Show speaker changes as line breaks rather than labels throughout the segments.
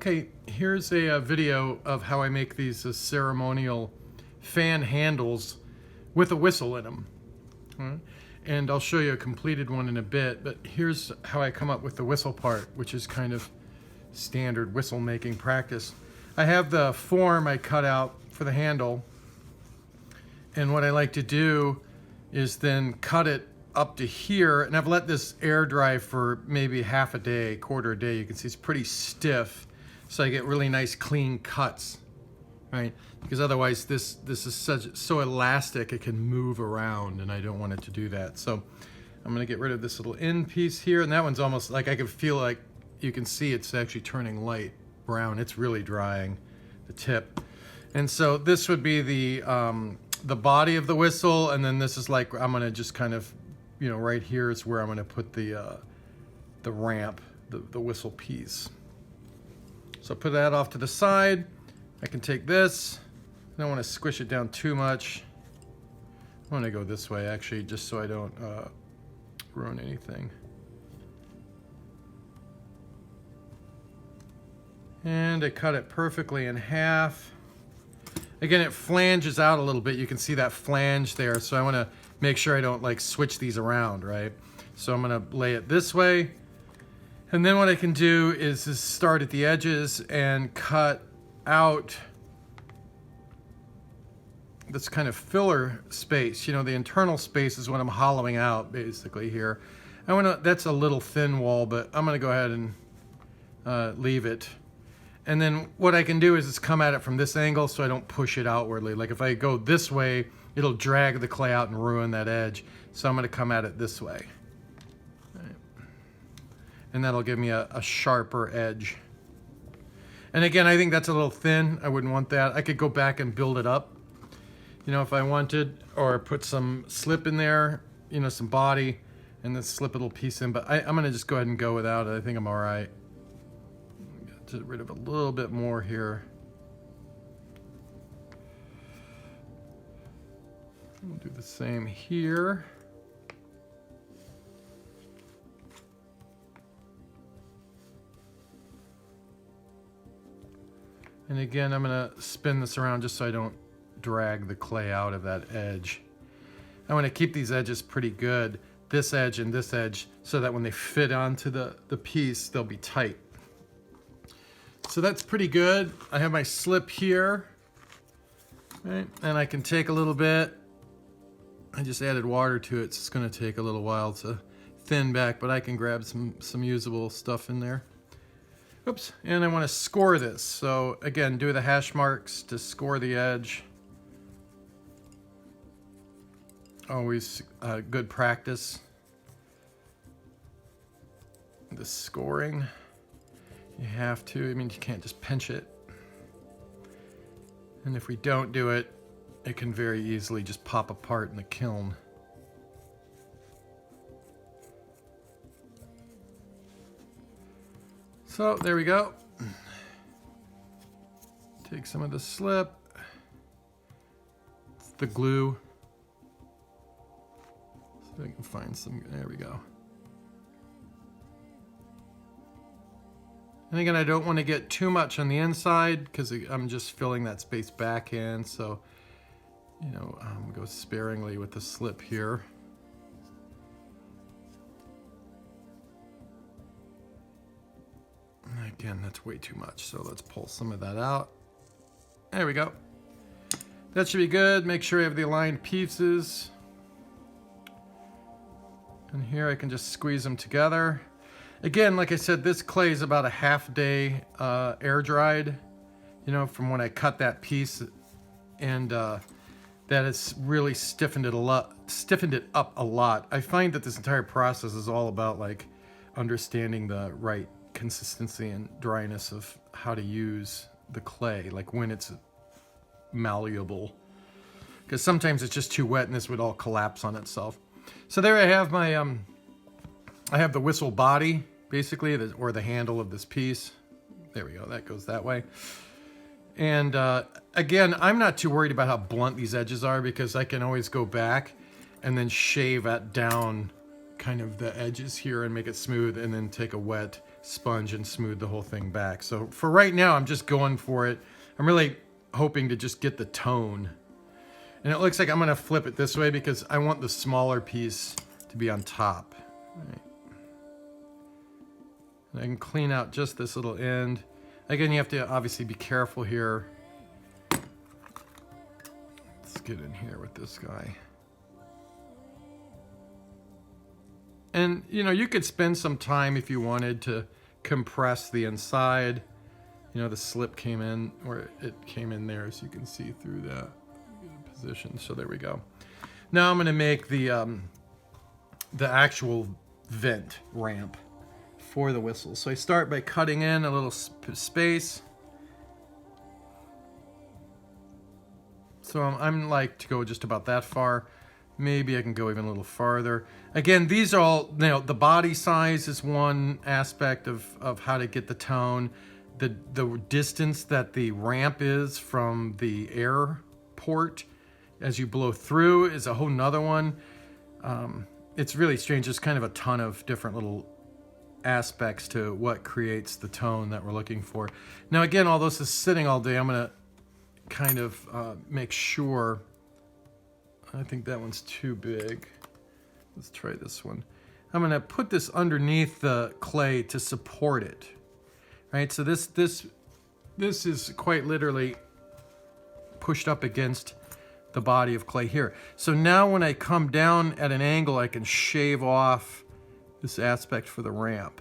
Okay, here's a video of how I make these ceremonial fan handles with a whistle in them. And I'll show you a completed one in a bit, but here's how I come up with the whistle part, which is kind of standard whistle making practice. I have the form I cut out for the handle, and what I like to do is then cut it up to here, and I've let this air dry for maybe half a day, quarter a day. You can see it's pretty stiff, so I get really nice clean cuts, right? Because otherwise this is so elastic it can move around, and I don't want it to do that. So I'm gonna get rid of this little end piece here, and that one's almost like I can feel like you can see it's actually turning light brown. It's really drying the tip. And so this would be the body of the whistle, and then this is like I'm gonna just kind of, you know, right here is where I'm gonna put the ramp, the whistle piece. So put that off to the side. I can take this. I don't want to squish it down too much. I want to go this way actually, just so I don't ruin anything. And I cut it perfectly in half. Again, it flanges out a little bit. You can see that flange there, so I want to make sure I don't like switch these around, right? So I'm going to lay it this way. And then what I can do is start at the edges and cut out this kind of filler space. You know, the internal space is what I'm hollowing out basically here. That's a little thin wall, but I'm gonna go ahead and leave it. And then what I can do is come at it from this angle so I don't push it outwardly. Like if I go this way, it'll drag the clay out and ruin that edge. So I'm gonna come at it this way. And that'll give me a sharper edge. And again, I think that's a little thin. I wouldn't want that. I could go back and build it up, you know, if I wanted, or put some slip in there, you know, some body, and then slip a little piece in. But I'm gonna just go ahead and go without it. I think I'm all right. Get rid of a little bit more here. We'll do the same here. And again, I'm gonna spin this around just so I don't drag the clay out of that edge. I wanna keep these edges pretty good, this edge and this edge, so that when they fit onto the piece, they'll be tight. So that's pretty good. I have my slip here, right? And I can take a little bit. I just added water to it, so it's gonna take a little while to thin back, but I can grab some usable stuff in there. Oops, and I want to score this. So again, do the hash marks to score the edge. Always good practice. The scoring, you have to, I mean, you can't just pinch it. And if we don't do it, it can very easily just pop apart in the kiln. So there we go. Take some of the slip. It's the glue. So I can find some, there we go. And again, I don't want to get too much on the inside because I'm just filling that space back in. So, you know, go sparingly with the slip here. Again, that's way too much, so let's pull some of that out. There we go. That should be good. Make sure you have the aligned pieces. And here I can just squeeze them together. Again, like I said, this clay is about a half day air dried, you know, from when I cut that piece, and that has really stiffened it up a lot. I find that this entire process is all about like understanding the right consistency and dryness of how to use the clay, like when it's malleable, because sometimes it's just too wet and this would all collapse on itself. So there I have my I have the whistle body basically, or the handle of this piece. There we go, that goes that way. And again, I'm not too worried about how blunt these edges are because I can always go back and then shave down kind of the edges here and make it smooth, and then take a wet sponge and smooth the whole thing back. So for right now, I'm just going for it. I'm really hoping to just get the tone. And it looks like I'm gonna flip it this way because I want the smaller piece to be on top. Right. And I can clean out just this little end. Again, you have to obviously be careful here. Let's get in here with this guy. And you know, you could spend some time if you wanted to compress the inside. You know, the slip came in, or it came in there, as you can see through that position. So there we go. Now I'm going to make the actual vent ramp for the whistle. So I start by cutting in a little space. So I'm like to go just about that far. Maybe I can go even a little farther. Again, these are all, you know, the body size is one aspect of how to get the tone. The distance that the ramp is from the air port as you blow through is a whole nother one. It's really strange. There's kind of a ton of different little aspects to what creates the tone that we're looking for. Now again, although this is sitting all day, I'm gonna kind of make sure. I think that one's too big. Let's try this one. I'm gonna put this underneath the clay to support it. Right, so this is quite literally pushed up against the body of clay here. So now when I come down at an angle, I can shave off this aspect for the ramp.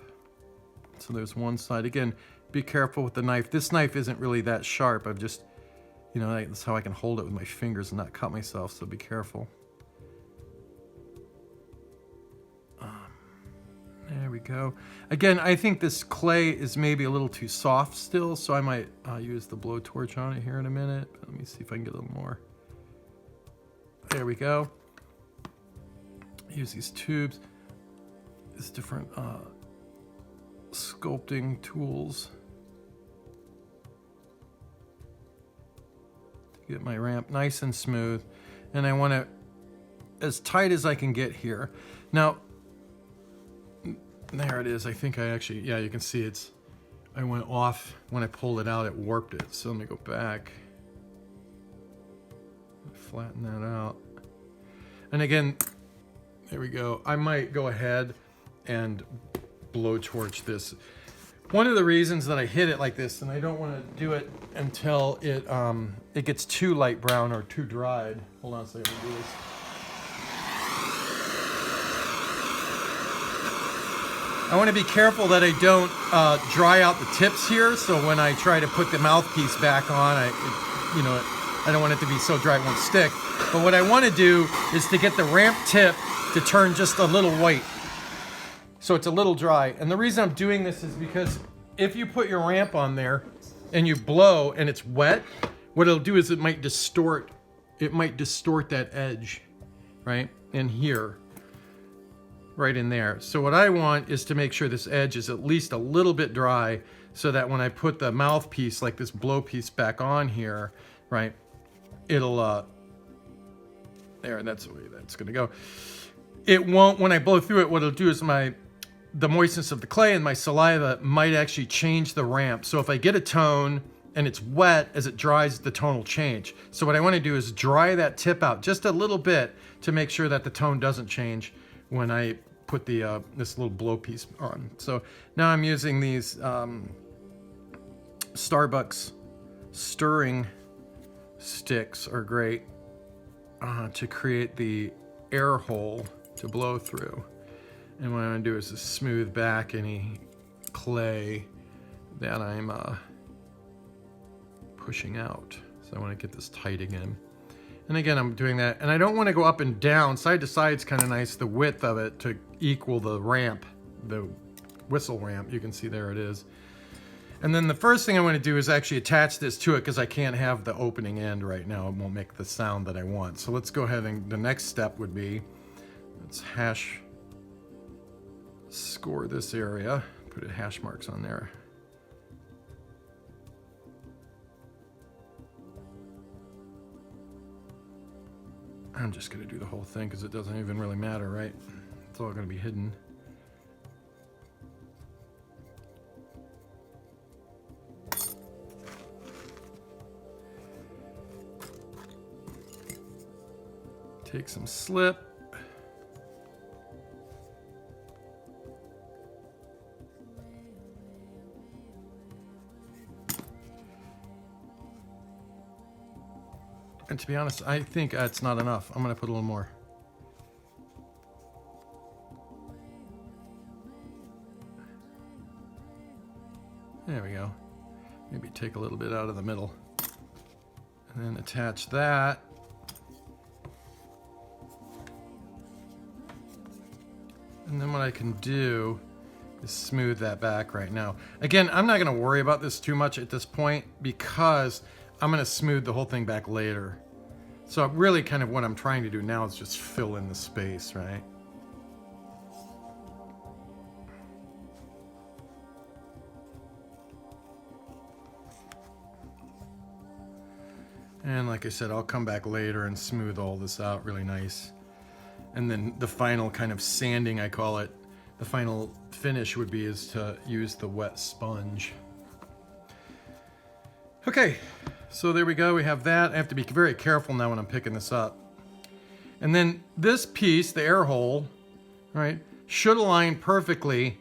So there's one side. Again, be careful with the knife. This knife isn't really that sharp. I've just, you know, that's how I can hold it with my fingers and not cut myself, so be careful. There we go. Again, I think this clay is maybe a little too soft still, so I might use the blowtorch on it here in a minute. Let me see if I can get a little more. There we go. Use these tubes, these different sculpting tools to get my ramp nice and smooth. And I want it as tight as I can get here. Now, there it is. I think I actually, yeah, you can see I went off when I pulled it out, it warped it. So let me go back, flatten that out. And again, there we go. I might go ahead and blowtorch this. One of the reasons that I hit it like this, and I don't want to do it until it gets too light brown or too dried. Hold on a second, let me do this. I want to be careful that I don't dry out the tips here, so when I try to put the mouthpiece back on, I don't want it to be so dry it won't stick. But what I want to do is to get the ramp tip to turn just a little white, so it's a little dry. And the reason I'm doing this is because if you put your ramp on there and you blow and it's wet, what it'll do is it might distort that edge, right in here. Right in there. So what I want is to make sure this edge is at least a little bit dry so that when I put the mouthpiece, like this blow piece back on here, right, it'll, there, that's the way that's gonna go. It won't, when I blow through it, what it'll do is the moistness of the clay and my saliva might actually change the ramp. So if I get a tone and it's wet, as it dries, the tone will change. So what I wanna do is dry that tip out just a little bit to make sure that the tone doesn't change when I put the this little blow piece on. So now I'm using these Starbucks stirring sticks are great to create the air hole to blow through. And what I'm gonna do is just smooth back any clay that I'm pushing out. So I want to get this tight again. And again, I'm doing that, and I don't want to go up and down. Side to side is kind of nice, the width of it to equal the ramp, the whistle ramp. You can see there it is. And then the first thing I want to do is actually attach this to it because I can't have the opening end right now. It won't make the sound that I want. So let's go ahead and the next step would be, let's score this area, put hash marks on there. I'm just going to do the whole thing because it doesn't even really matter, right? It's all going to be hidden. Take some slip. And to be honest, I think it's not enough. I'm going to put a little more. There we go. Maybe take a little bit out of the middle. And then attach that. And then what I can do is smooth that back right now. Again, I'm not going to worry about this too much at this point because I'm going to smooth the whole thing back later. So really kind of what I'm trying to do now is just fill in the space, right? And like I said, I'll come back later and smooth all this out really nice. And then the final kind of sanding, I call it, the final finish would be is to use the wet sponge. Okay, so there we go, we have that. I have to be very careful now when I'm picking this up. And then this piece, the air hole, right, should align perfectly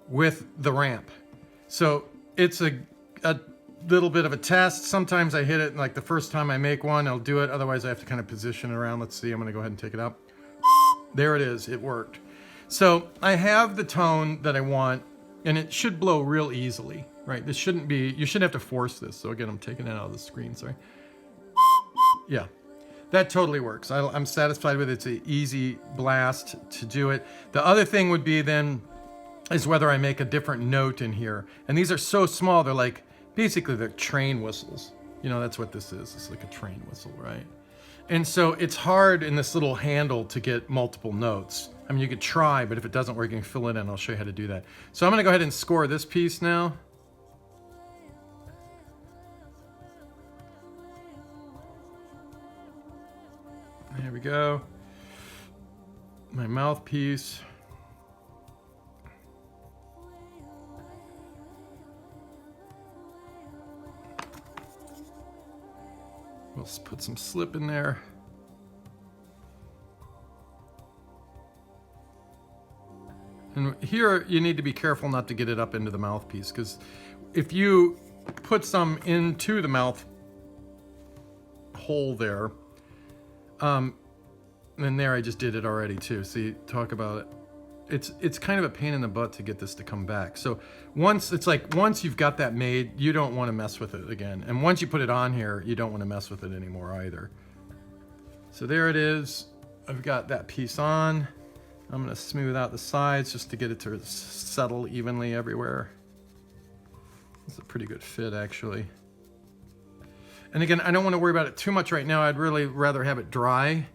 with the ramp. So it's a little bit of a test. Sometimes I hit it, like the first time I make one, I'll do it. Otherwise I have to kind of position it around. Let's see, I'm gonna go ahead and take it up. There it is, it worked. So I have the tone that I want, and it should blow real easily, right? This shouldn't be, you shouldn't have to force this. So again, I'm taking it out of the screen, sorry. Yeah, that totally works. I'm satisfied with it. It's an easy blast to do it. The other thing would be then, is whether I make a different note in here. And these are so small, they're like, basically they're train whistles. You know, that's what this is. It's like a train whistle, right? And so it's hard in this little handle to get multiple notes. I mean, you could try, but if it doesn't work, you can fill it in. I'll show you how to do that. So I'm gonna go ahead and score this piece now. There we go. My mouthpiece. We'll put some slip in there. And here you need to be careful not to get it up into the mouthpiece, because if you put some into the mouth hole there, and there I just did it already too. See, talk about it. It's kind of a pain in the butt to get this to come back. So once you've got that made, you don't want to mess with it again. And once you put it on here, you don't want to mess with it anymore either. So there it is. I've got that piece on. I'm going to smooth out the sides just to get it to settle evenly everywhere. It's a pretty good fit actually. And again, I don't want to worry about it too much right now. I'd really rather have it dry.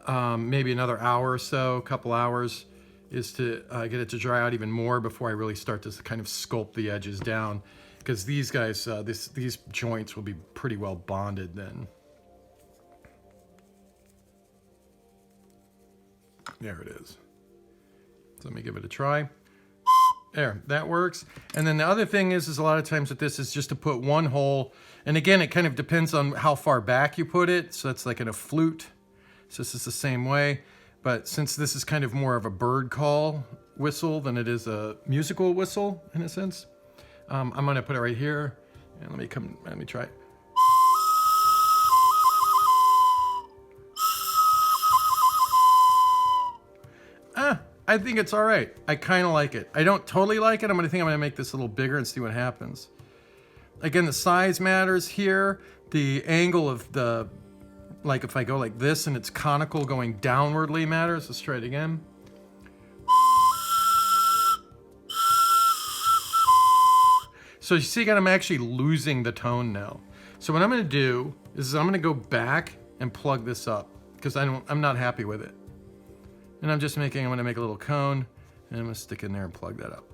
Maybe another hour or so, a couple hours, is to get it to dry out even more before I really start to kind of sculpt the edges down, because these guys, these joints will be pretty well bonded then. There it is. So let me give it a try. There, that works. And then the other thing is a lot of times with this is just to put one hole, and again, it kind of depends on how far back you put it. So it's like in a flute. So this is the same way. But since this is kind of more of a bird call whistle than it is a musical whistle in a sense, I'm gonna put it right here. And let me try it. I think it's all right. I kind of like it. I don't totally like it. I'm gonna make this a little bigger and see what happens. Again, the size matters here. The angle of the, like if I go like this and it's conical going downwardly matters. Let's try it again. So you see, I'm actually losing the tone now. So what I'm gonna do is I'm gonna go back and plug this up because I'm not happy with it. And I'm gonna make a little cone and I'm gonna stick in there and plug that up.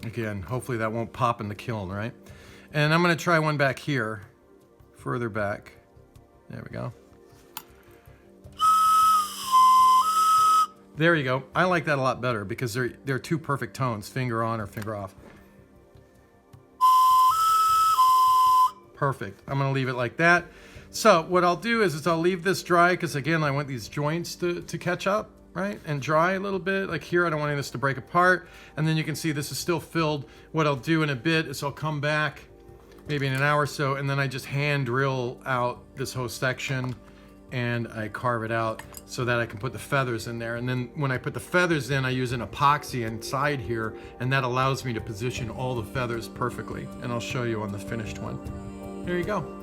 Again, hopefully that won't pop in the kiln, right? And I'm gonna try one back here, further back. There we go. There you go. I like that a lot better because they're two perfect tones, finger on or finger off. Perfect. I'm gonna leave it like that. So what I'll do is I'll leave this dry, because again, I want these joints to catch up, right? And dry a little bit. Like here, I don't want this to break apart. And then you can see this is still filled. What I'll do in a bit is I'll come back maybe in an hour or so, and then I just hand drill out this whole section and I carve it out so that I can put the feathers in there. And then when I put the feathers in, I use an epoxy inside here, and that allows me to position all the feathers perfectly. And I'll show you on the finished one. There you go.